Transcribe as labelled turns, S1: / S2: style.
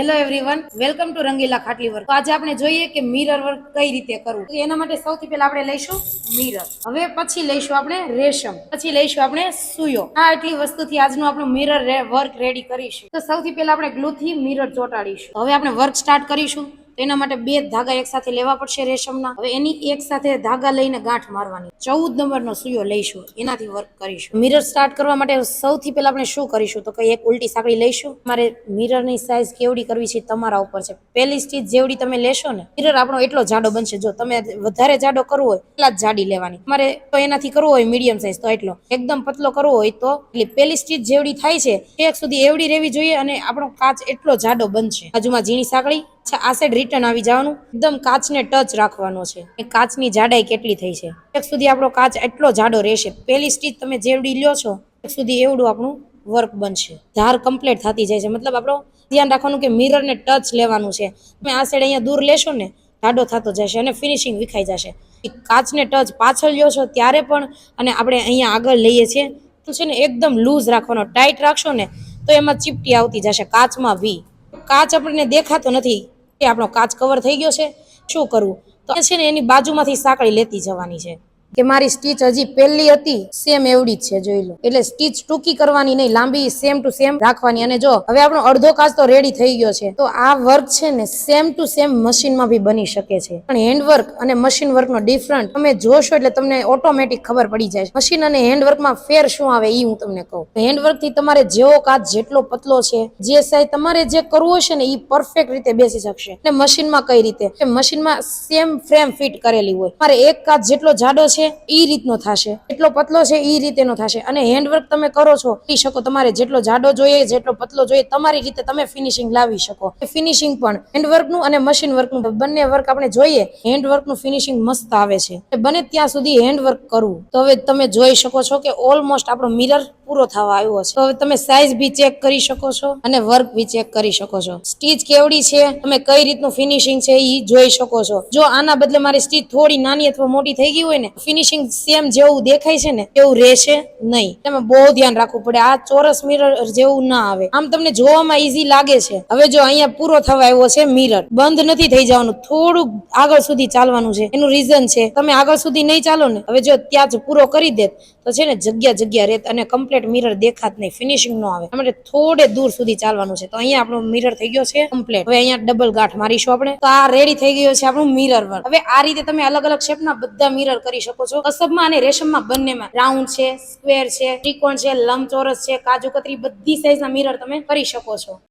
S1: Hello everyone, welcome to Rangila Khatli work. તો આજે આપણે જોઈએ કે મિરર વર્ક કઈ રીતે કરવું. તો એના માટે સૌથી પહેલા આપણે લઈશું મિરર, હવે પછી લઈશું આપણે રેશમ, પછી લઈશું આપણે સુયો. આ એટલી વસ્તુથી આજનું આપણું મિરર વર્ક રેડી કરીશું. તો સૌથી પહેલા આપણે ગ્લુ થી મિરર ચોંટાડીશું. હવે આપણે વર્ક સ્ટાર્ટ કરીશું. તો એના માટે બે ધાગા એક સાથે લેવા પડશે રેશમના. હવે એની એક સાથે ધાગા લઈને ગાંઠ મારવાની. 14 નંબરનો સુયો લઈશું, એનાથી વર્ક કરીશું. મિરર સ્ટાર્ટ કરવા માટે સૌથી પહેલા આપણે શું કરીશું તો કઈ એક ઉલટી સાંકળી લઈશું. મારે મિરરની સાઈઝ કેવડી કરવી છે તમારા ઉપર છે. પહેલી સ્ટીચ જેવડી તમે લેશો ને, મિરર આપણો એટલો જાડો બનશે. જો તમે વધારે જાડો કરવો હોય એટલા જ જાડી લેવાની. તમારે તો એનાથી કરવો હોય મીડિયમ સાઈઝ તો એટલો, એકદમ પતલો કરવો હોય તો એટલે પહેલી સ્ટીચ જેવડી થાય છે એક સુધી એવડી રહેવી જોઈએ અને આપણો કાચ એટલો જાડો બનશે. બાજુમાં ઝીણી સાંકળી, આ સાઈડ રિટર્ન આવી જવાનું, એકદમ કાચને ટચ રાખવાનો છે. કાચની જાડાઈ કેટલી થઈ છે એક સુધી આપણો કાચ એટલો જાડો રહેશે. પહેલી સ્ટીચ તમે જેવડી લ્યો છો એક સુધી એવડું આપણું વર્ક બનશે. ધાર કમ્પ્લીટ થતી જાય છે, મતલબ આપણો ધ્યાન રાખવાનું કે મિરર ને ટચ લેવાનું છે. તમે આ સાઈડ અહીંયા દૂર લેશો ને જાડો થતો જશે અને ફિનિશિંગ વિખાઈ જશે. કાચને ટચ પાછળ લ્યો છો ત્યારે પણ અને આપણે અહીંયા આગળ લઈએ છીએ તો છે ને એકદમ લૂઝ રાખવાનો. ટાઈટ રાખશો ને તો એમાં ચીપટી આવતી જશે. કાચમાં વી, કાચ આપણને દેખાતો નથી કે આપણો કાચ કવર થઈ ગયો છે. શું કરવું તો છે ને એની બાજુમાંથી સાંકળી લેતી જવાની છે કે મારી સ્ટીચ હજી પહેલી હતી સેમ એવડી જ છે, જોઈ લો. એટલે સ્ટીચ ટૂંકી કરવાની નહીં, લાંબી સેમ ટુ સેમ રાખવાની. અને જો હવે આપણો અડધો કાચ તો રેડી થઈ ગયો છે, તો આ વર્ક છે ને સેમ ટુ સેમ મશીનમાં બી બની શકે છે. પણ હેન્ડવર્ક અને મશીન વર્કનો ડિફરન્ટ તમે જોશો એટલે તમને ઓટોમેટિક ખબર પડી જાય. મશીન અને હેન્ડવર્કમાં ફેર શું આવે એ હું તમને કહું. હેન્ડવર્કથી તમારે જેવો કાચ જેટલો પતલો છે, જે સાઈઝ તમારે જે કરવો છે ને એ પરફેક્ટ રીતે બેસી શકશે. અને મશીનમાં કઈ રીતે, મશીનમાં સેમ ફ્રેમ ફિટ કરેલી હોય. મારે એક કાચ જેટલો જાડો છે ઈ રીતનો થશે, એટલો પતલો છે ઈ રીતેનો થશે. અને હેન્ડવર્ક તમે કરો છો કરી શકો, તમારે જેટલો જાડો જોઈએ જેટલો પતલો જોઈએ તમારી રીતે તમે ફિનિશિંગ લાવી શકો. ફિનિશિંગ પણ હેન્ડવર્કનું અને મશીન વર્કનું બંને વર્ક આપણે જોઈએ, હેન્ડવર્કનું ફિનિશિંગ મસ્ત આવે છે. બને ત્યાં સુધી હેન્ડવર્ક કરવું. તો હવે તમે જોઈ શકો છો કે ઓલમોસ્ટ આપણો મિરર પૂરો થવા આવ્યો છે. તો હવે તમે સાઈઝ બી ચેક કરી શકો છો અને વર્ક બી ચેક કરી શકો છો. સ્ટીચ કેવડી છે, તમે કઈ રીતનું ફિનિશિંગ છે એ જોઈ શકો છો. જો આના બદલે મારી સ્ટીચ થોડી નાની અથવા મોટી થઈ ગઈ હોય ને, ફિનિશિંગ સેમ જેવું દેખાય છે ને એવું રહેશે નહીં. તમે બહુ ધ્યાન રાખવું પડે. આ ચોરસ મિરર જેવું ના આવે. આમ તમને જોવામાં ઈઝી લાગે છે. હવે જો અહીંયા પૂરો થવા આવ્યો છે મિરર, બંધ નથી થઈ જવાનું, થોડુંક આગળ સુધી ચાલવાનું છે. એનું રીઝન છે તમે આગળ સુધી નહીં ચાલો ને, હવે જો ત્યાં જ પૂરો કરી દે તો છે ને જગ્યા રહેત અને કમ્પ્લીટ મિરર દેખાત નહીં, ફિનિશિંગ નો આવે. આપણે થોડે દૂર સુધી ચાલવાનું છે. તો અહીંયા આપણો મિરર થઈ ગયો છે કમ્પ્લીટ. હવે અહીંયા ડબલ ગાંઠ મારીશું આપણે. તો આ રેડી થઈ ગયો છે આપણું મિરર વર્ક. હવે આ રીતે તમે અલગ અલગ શેપના બધા મિરર કરી શકો છો. કસબમાં અને રેશમમાં બંનેમાં રાઉન્ડ છે, સ્ક્વેર છે, ત્રિકોણ છે, લંબચોરસ છે, કાજુ કતરી બધી સાઈઝના મિરર તમે કરી શકો છો.